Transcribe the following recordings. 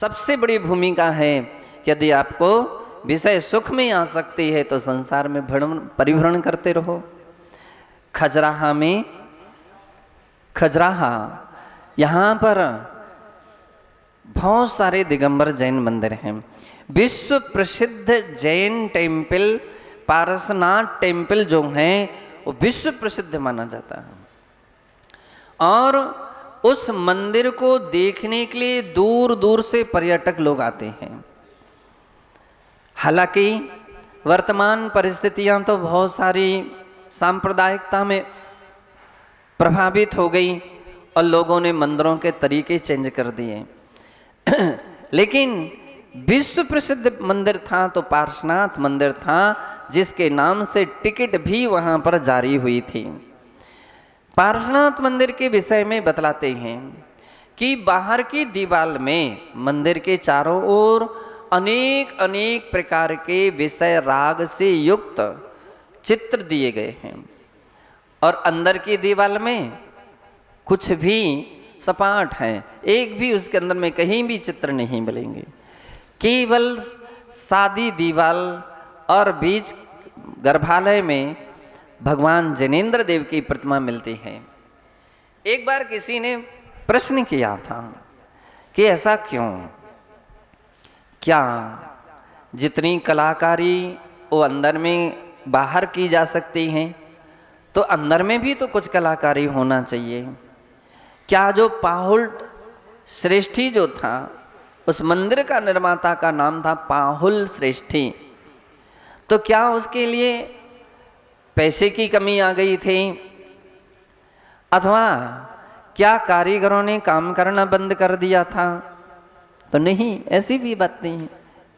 सबसे बड़ी भूमिका है कि यदि आपको विषय सुख में आसक्ति है तो संसार में परिभ्रमण करते रहो। खजराहा यहाँ पर बहुत सारे दिगंबर जैन मंदिर हैं। विश्व प्रसिद्ध जैन टेम्पल पारसनाथ टेम्पल जो है वो विश्व प्रसिद्ध माना जाता है, और उस मंदिर को देखने के लिए दूर दूर से पर्यटक लोग आते हैं। हालांकि वर्तमान परिस्थितियां तो बहुत सारी सांप्रदायिकता में प्रभावित हो गई और लोगों ने मंदिरों के तरीके चेंज कर दिए लेकिन विश्व प्रसिद्ध मंदिर था तो पार्श्वनाथ मंदिर था, जिसके नाम से टिकट भी वहां पर जारी हुई थी। पार्श्वनाथ मंदिर के विषय में बतलाते हैं कि बाहर की दीवार में मंदिर के चारों ओर अनेक अनेक प्रकार के विषय राग से युक्त चित्र दिए गए हैं, और अंदर की दीवार में कुछ भी सपाट है, एक भी उसके अंदर में कहीं भी चित्र नहीं मिलेंगे। केवल सादी दीवार और बीच गर्भालय में भगवान जैनेन्द्र देव की प्रतिमा मिलती है। एक बार किसी ने प्रश्न किया था कि ऐसा क्यों, क्या जितनी कलाकारी वो अंदर में बाहर की जा सकती है तो अंदर में भी तो कुछ कलाकारी होना चाहिए। क्या जो पाहुल श्रेष्ठी जो था, उस मंदिर का निर्माता का नाम था पाहुल श्रेष्ठी, तो क्या उसके लिए पैसे की कमी आ गई थी, अथवा क्या कारीगरों ने काम करना बंद कर दिया था? तो नहीं, ऐसी भी बात नहीं है।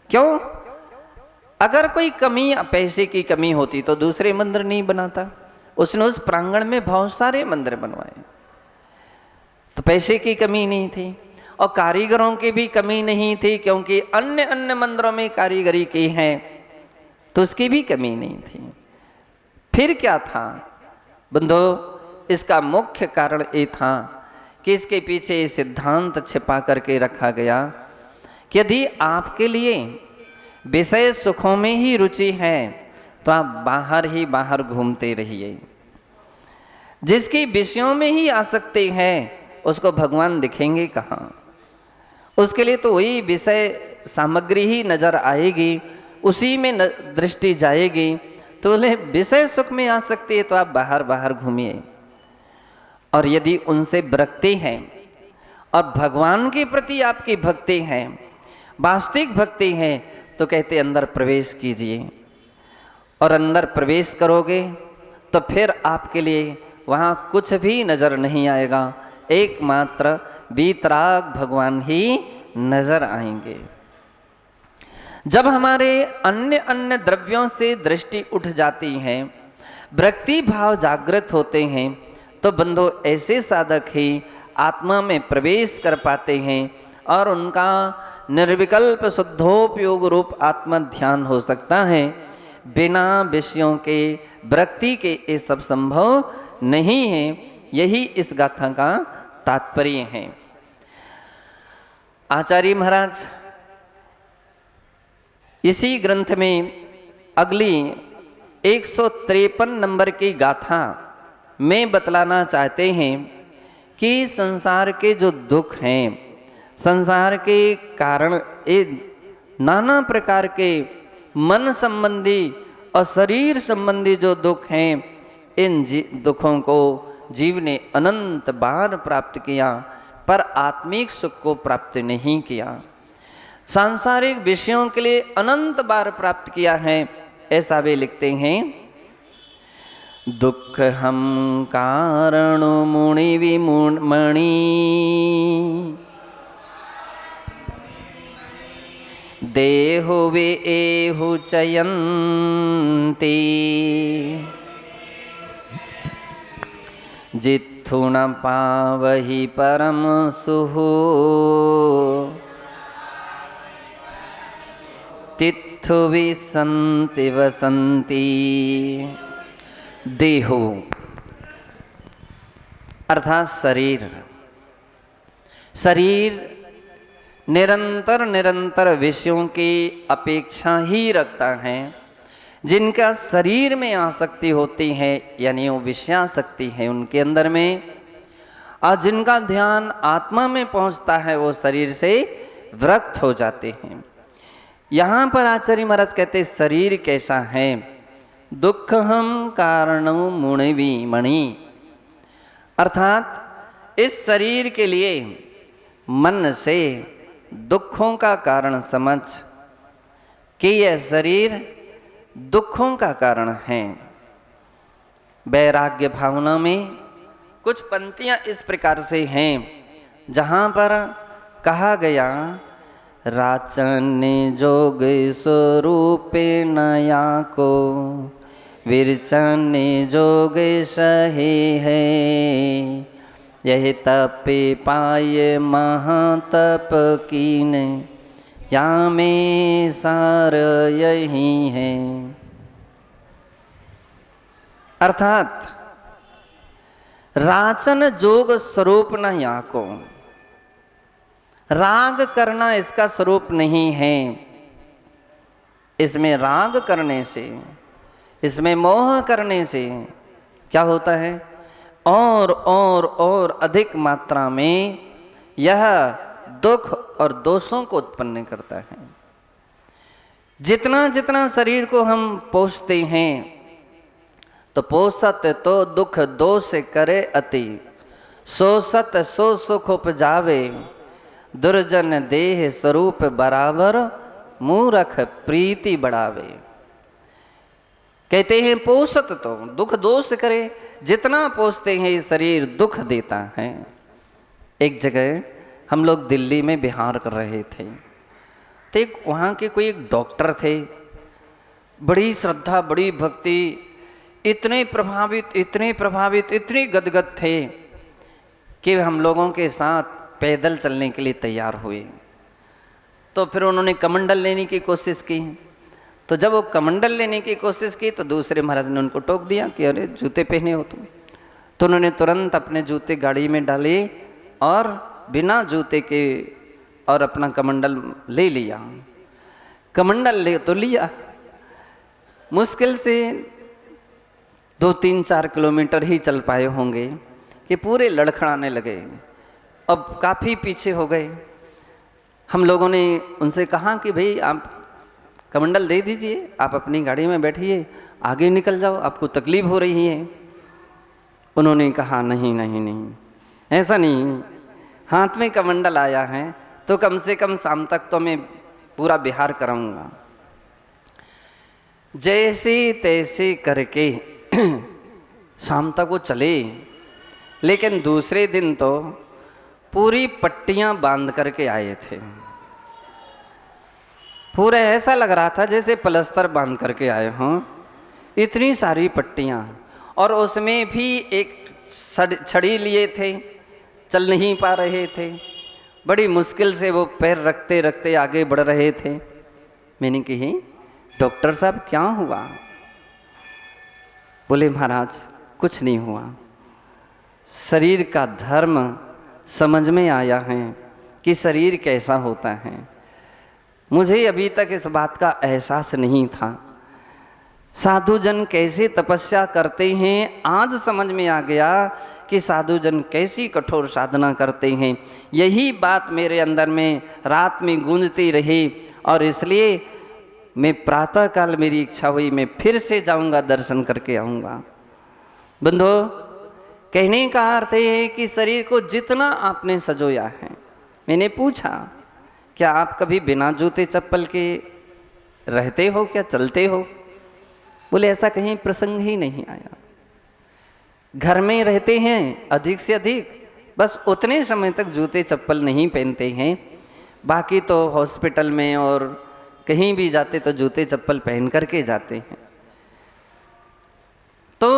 क्यों? अगर कोई कमी, पैसे की कमी होती तो दूसरे मंदिर नहीं बनाता। उसने उस प्रांगण में बहुत सारे मंदिर बनवाए, तो पैसे की कमी नहीं थी और कारीगरों की भी कमी नहीं थी, क्योंकि अन्य अन्य मंदिरों में कारीगरी की है तो उसकी भी कमी नहीं थी। फिर क्या था बंधु? इसका मुख्य कारण ये था कि इसके पीछे ये सिद्धांत छिपा करके रखा गया कि यदि आपके लिए विषय सुखों में ही रुचि है तो आप बाहर ही बाहर घूमते रहिए। जिसकी विषयों में ही आसक्ति है उसको भगवान दिखेंगे कहाँ? उसके लिए तो वही विषय सामग्री ही नजर आएगी, उसी में दृष्टि जाएगी। तो बोले विषय सुख में आसक्ति है तो आप बाहर बाहर घूमिए, और यदि उनसे विरक्ति है और भगवान के प्रति आपकी भक्ति है, वास्तविक भक्ति है, तो कहते अंदर प्रवेश कीजिए। और अंदर प्रवेश करोगे तो फिर आपके लिए वहाँ कुछ भी नजर नहीं आएगा, एकमात्र वीतराग भगवान ही नजर आएंगे। जब हमारे अन्य अन्य द्रव्यों से दृष्टि उठ जाती है, भक्ति भाव जागृत होते हैं, तो बंधु ऐसे साधक ही आत्मा में प्रवेश कर पाते हैं और उनका निर्विकल्प शुद्धोपयोग रूप आत्मा ध्यान हो सकता है। बिना विषयों के भक्ति के ये सब संभव नहीं है। यही इस गाथा का तात्पर्य है। आचार्य महाराज इसी ग्रंथ में अगली 153 नंबर की गाथा में बतलाना चाहते हैं कि संसार के जो दुख हैं, संसार के कारण ये नाना प्रकार के मन संबंधी और शरीर संबंधी जो दुख हैं, इन दुखों को जीव ने अनंत बार प्राप्त किया पर आत्मिक सुख को प्राप्त नहीं किया। सांसारिक विषयों के लिए अनंत बार प्राप्त किया है। ऐसा वे लिखते हैं, दुख हम कारण मुनि विमुमणि देहो वे एहु चयन्ति जित्थु न पावहि परम सुहु तित्थु विसन्ति वसन्ति। देहो अर्थात शरीर, शरीर निरंतर निरंतर विषयों की अपेक्षा ही रखता है, जिनका शरीर में आसक्ति होती है यानी वो विषयासक्ति है उनके अंदर में, और जिनका ध्यान आत्मा में पहुंचता है वो शरीर से विरक्त हो जाते हैं। यहाँ पर आचार्य महाराज कहते शरीर कैसा है, दुःखम कारणं मुनिवि मणि, अर्थात इस शरीर के लिए मन से दुखों का कारण समझ कि यह शरीर दुखों का कारण है। वैराग्य भावना में कुछ पंक्तियां इस प्रकार से हैं जहां पर कहा गया, राचन जोग स्वरूप नया को विरचन जोग सहे है, यही तप पाए महातप कीन, या में सार यही है। अर्थात राचन जोग स्वरूप न या को, राग करना इसका स्वरूप नहीं है। इसमें राग करने से, इसमें मोह करने से क्या होता है, और अधिक मात्रा में यह दुख और दोषों को उत्पन्न करता है। जितना जितना शरीर को हम पोषते हैं तो पोषत तो दुख दोष करे अति, सोसत सो सुख उपजावे, दुर्जन देह स्वरूप बराबर, मूरख प्रीति बढ़ावे। कहते हैं पोषत तो दुख दोष करे, जितना पोषते हैं ये शरीर दुख देता है। एक जगह हम लोग दिल्ली में बिहार कर रहे थे, तो एक वहाँ के कोई एक डॉक्टर थे, बड़ी श्रद्धा बड़ी भक्ति, इतने प्रभावित इतने गदगद थे कि हम लोगों के साथ पैदल चलने के लिए तैयार हुए। तो फिर उन्होंने कमंडल लेने की कोशिश की, तो जब वो कमंडल लेने की कोशिश की तो दूसरे महाराज ने उनको टोक दिया कि अरे जूते पहने हो तुम। तो उन्होंने तुरंत अपने जूते गाड़ी में डाले और बिना जूते के और अपना कमंडल ले लिया। कमंडल ले तो लिया, मुश्किल से 2-3-4 किलोमीटर ही चल पाए होंगे कि पूरे लड़खड़ाने लगे, अब काफ़ी पीछे हो गए। हम लोगों ने उनसे कहा कि भाई आप कमंडल दे दीजिए, आप अपनी गाड़ी में बैठिए, आगे निकल जाओ, आपको तकलीफ हो रही है। उन्होंने कहा नहीं नहीं नहीं, ऐसा नहीं, हाथ में कमंडल आया है तो कम से कम शाम तक तो मैं पूरा बिहार कराऊंगा। जैसे तैसे करके शाम तक वो चले, लेकिन दूसरे दिन तो पूरी पट्टियां बांध करके आए थे। पूरा ऐसा लग रहा था जैसे पलस्तर बांध करके आए हों, इतनी सारी पट्टियां, और उसमें भी एक छड़ी लिए थे, चल नहीं पा रहे थे, बड़ी मुश्किल से वो पैर रखते रखते आगे बढ़ रहे थे। मैंने कही डॉक्टर साहब क्या हुआ? बोले महाराज कुछ नहीं हुआ, शरीर का धर्म समझ में आया है कि शरीर कैसा होता है। मुझे अभी तक इस बात का एहसास नहीं था, साधुजन कैसे तपस्या करते हैं आज समझ में आ गया कि साधुजन कैसी कठोर साधना करते हैं। यही बात मेरे अंदर में रात में गूंजती रही, और इसलिए मैं प्रातः काल मेरी इच्छा हुई मैं फिर से जाऊंगा, दर्शन करके आऊँगा। बंधो, कहने का अर्थ है कि शरीर को जितना आपने सजोया है, मैंने पूछा क्या आप कभी बिना जूते चप्पल के रहते हो, क्या चलते हो? बोले ऐसा कहीं प्रसंग ही नहीं आया। घर में रहते हैं अधिक से अधिक, बस उतने समय तक जूते चप्पल नहीं पहनते हैं, बाकी तो हॉस्पिटल में और कहीं भी जाते तो जूते चप्पल पहन करके जाते हैं। तो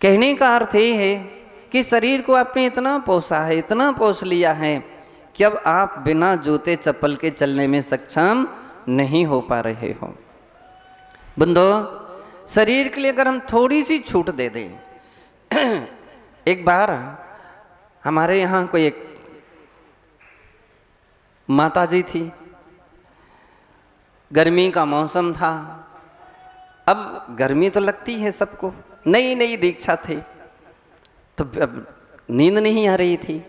कहने का अर्थ ये है कि शरीर को आपने इतना पोसा है, इतना पोस लिया है कि अब आप बिना जूते चप्पल के चलने में सक्षम नहीं हो पा रहे हो। बंधो, शरीर के लिए अगर हम थोड़ी सी छूट दे दें। एक बार हमारे यहाँ कोई एक माता जी थी, गर्मी का मौसम था। अब गर्मी तो लगती है सबको, नई नई दीक्षा थी, तो अब नींद नहीं आ रही थी।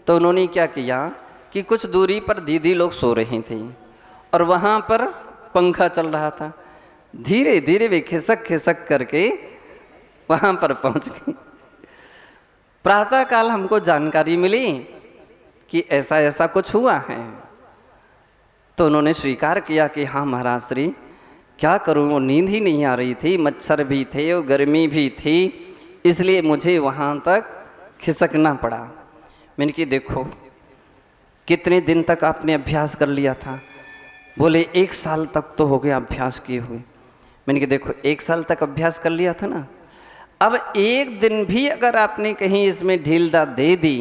तो उन्होंने क्या किया कि कुछ दूरी पर दीदी लोग सो रही थी और वहाँ पर पंखा चल रहा था। धीरे धीरे वे खिसक खिसक करके वहाँ पर पहुँच गई। प्रातःकाल हमको जानकारी मिली कि ऐसा ऐसा कुछ हुआ है। तो उन्होंने स्वीकार किया कि हाँ महाराज श्री, क्या करूँ, वो नींद ही नहीं आ रही थी, मच्छर भी थे और गर्मी भी थी, इसलिए मुझे वहाँ तक खिसकना पड़ा। मैंने कि देखो कितने दिन तक आपने अभ्यास कर लिया था? बोले 1 साल तक तो हो गया अभ्यास किए हुए। मैंने कि देखो 1 साल तक अभ्यास कर लिया था ना, अब 1 दिन भी अगर आपने कहीं इसमें ढीलता दे दी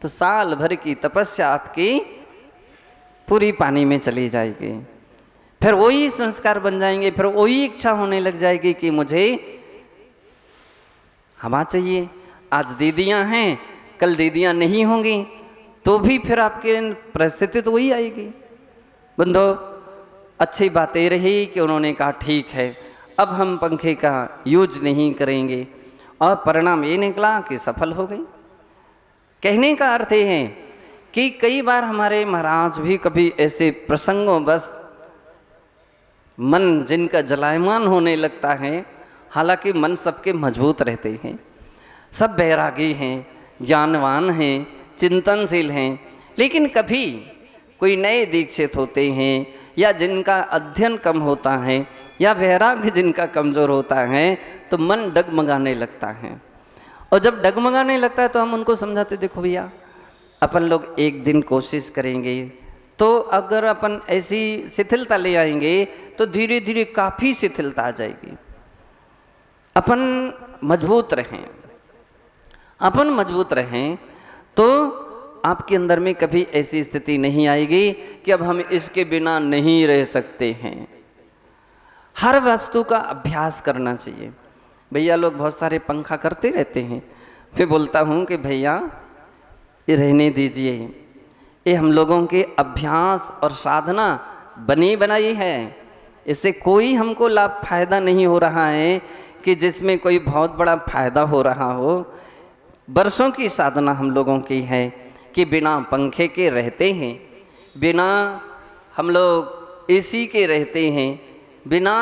तो साल भर की तपस्या आपकी पूरी पानी में चली जाएगी। फिर वही संस्कार बन जाएंगे, फिर वही इच्छा होने लग जाएगी कि मुझे हवा चाहिए। आज दीदियां हैं, कल दीदियां नहीं होंगी, तो भी फिर आपके परिस्थिति तो वही आएगी। बंधो, अच्छी बात ये रही कि उन्होंने कहा ठीक है, अब हम पंखे का यूज नहीं करेंगे, और परिणाम ये निकला कि सफल हो गई। कहने का अर्थ ये है कि कई बार हमारे महाराज भी कभी ऐसे प्रसंगों बस मन जिनका जलायमान होने लगता है, हालांकि मन सबके मजबूत रहते हैं, सब बैरागी हैं, ज्ञानवान हैं, चिंतनशील हैं, लेकिन कभी कोई नए दीक्षित होते हैं या जिनका अध्ययन कम होता है या वैराग्य जिनका कमज़ोर होता है तो मन डगमगाने लगता है। और जब डगमगाने लगता है तो हम उनको समझाते, देखो भैया अपन लोग एक दिन कोशिश करेंगे, तो अगर अपन ऐसी शिथिलता ले आएंगे तो धीरे धीरे काफ़ी शिथिलता आ जाएगी। अपन मजबूत रहें, अपन मजबूत रहें तो आपके अंदर में कभी ऐसी स्थिति नहीं आएगी कि अब हम इसके बिना नहीं रह सकते हैं। हर वस्तु का अभ्यास करना चाहिए। भैया लोग बहुत सारे पंखा करते रहते हैं, फिर बोलता हूँ कि भैया ये रहने दीजिए, ये हम लोगों के अभ्यास और साधना बनी बनाई है, इससे कोई हमको लाभ फायदा नहीं हो रहा है कि जिसमें कोई बहुत बड़ा फायदा हो रहा हो। वर्षों की साधना हम लोगों की है कि बिना पंखे के रहते हैं, बिना हम लोग एसी के रहते हैं, बिना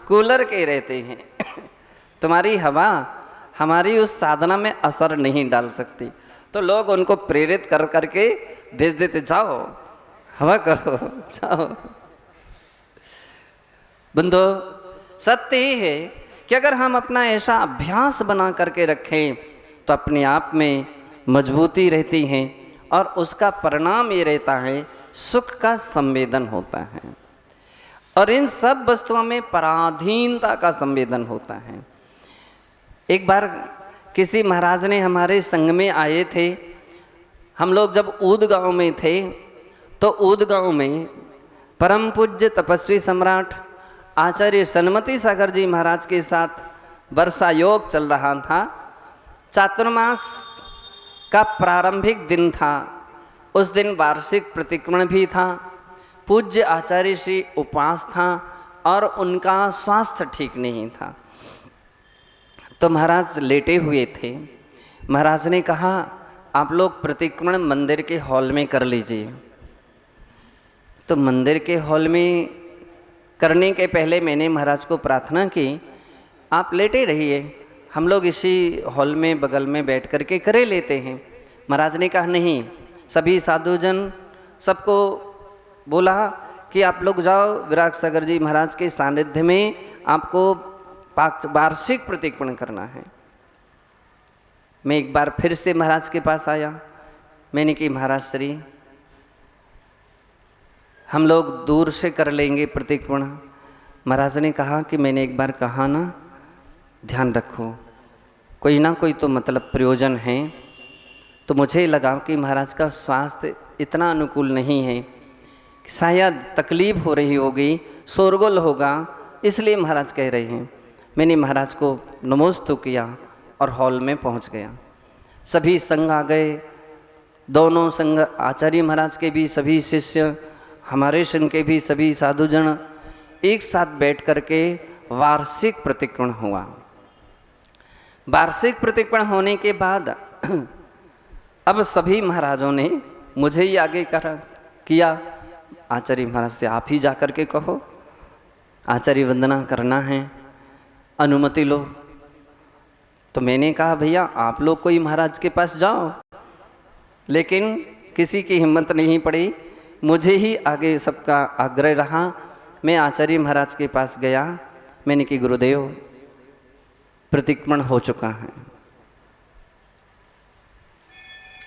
कूलर के रहते हैं। तुम्हारी हवा हमारी उस साधना में असर नहीं डाल सकती। तो लोग उनको प्रेरित कर करके भेज देते, जाओ हवा करो, जाओ। बंधो, सत्य ये है कि अगर हम अपना ऐसा अभ्यास बना करके रखें तो अपने आप में मजबूती रहती है और उसका परिणाम ये रहता है सुख का संवेदन होता है, और इन सब वस्तुओं में पराधीनता का संवेदन होता है। एक बार किसी महाराज ने हमारे संग में आए थे, हम लोग जब ऊद गांव में थे तो ऊद गांव में परम पूज्य तपस्वी सम्राट आचार्य सन्मति सागर जी महाराज के साथ वर्षा योग चल रहा था। चातुर्मास का प्रारंभिक दिन था, उस दिन वार्षिक प्रतिक्रमण भी था। पूज्य आचार्य श्री उपवास था और उनका स्वास्थ्य ठीक नहीं था। तो महाराज लेटे हुए थे। महाराज ने कहा आप लोग प्रतिक्रमण मंदिर के हॉल में कर लीजिए। तो मंदिर के हॉल में करने के पहले मैंने महाराज को प्रार्थना की, आप लेटे रहिए, हम लोग इसी हॉल में बगल में बैठ करके करे लेते हैं। महाराज ने कहा नहीं, सभी साधुजन सबको बोला कि आप लोग जाओ, विराग सागर जी महाराज के सानिध्य में आपको वार्षिक प्रतिक्रमण करना है। मैं एक बार फिर से महाराज के पास आया, मैंने कि महाराज श्री हम लोग दूर से कर लेंगे प्रतिक्रमण। महाराज ने कहा कि मैंने एक बार कहा ना, ध्यान रखो, कोई ना कोई तो मतलब प्रयोजन है। तो मुझे लगा कि महाराज का स्वास्थ्य इतना अनुकूल नहीं है, शायद तकलीफ हो रही होगी, शोरगुल होगा, इसलिए महाराज कह रहे हैं। मैंने महाराज को नमोस्तु किया और हॉल में पहुंच गया। सभी संग आ गए, दोनों संघ, आचार्य महाराज के भी सभी शिष्य, हमारे संघ के भी सभी साधुजन एक साथ बैठ करके वार्षिक प्रतिक्रमण हुआ। वार्षिक प्रतिक्रमण होने के बाद अब सभी महाराजों ने मुझे ही आगे किया, आचार्य महाराज से आप ही जाकर के कहो, आचार्य वंदना करना है, अनुमति लो। तो मैंने कहा भैया आप लोग कोई महाराज के पास जाओ, लेकिन किसी की हिम्मत नहीं पड़ी, मुझे ही आगे सबका आग्रह रहा। मैं आचार्य महाराज के पास गया, मैंने कि गुरुदेव प्रतिक्रमण हो चुका है,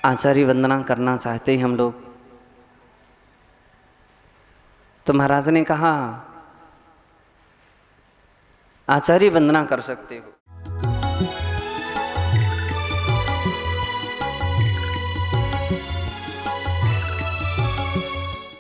आचार्य वंदना करना चाहते हैं हम लोग। तो महाराज ने कहा आचार्य वंदना कर सकते हो।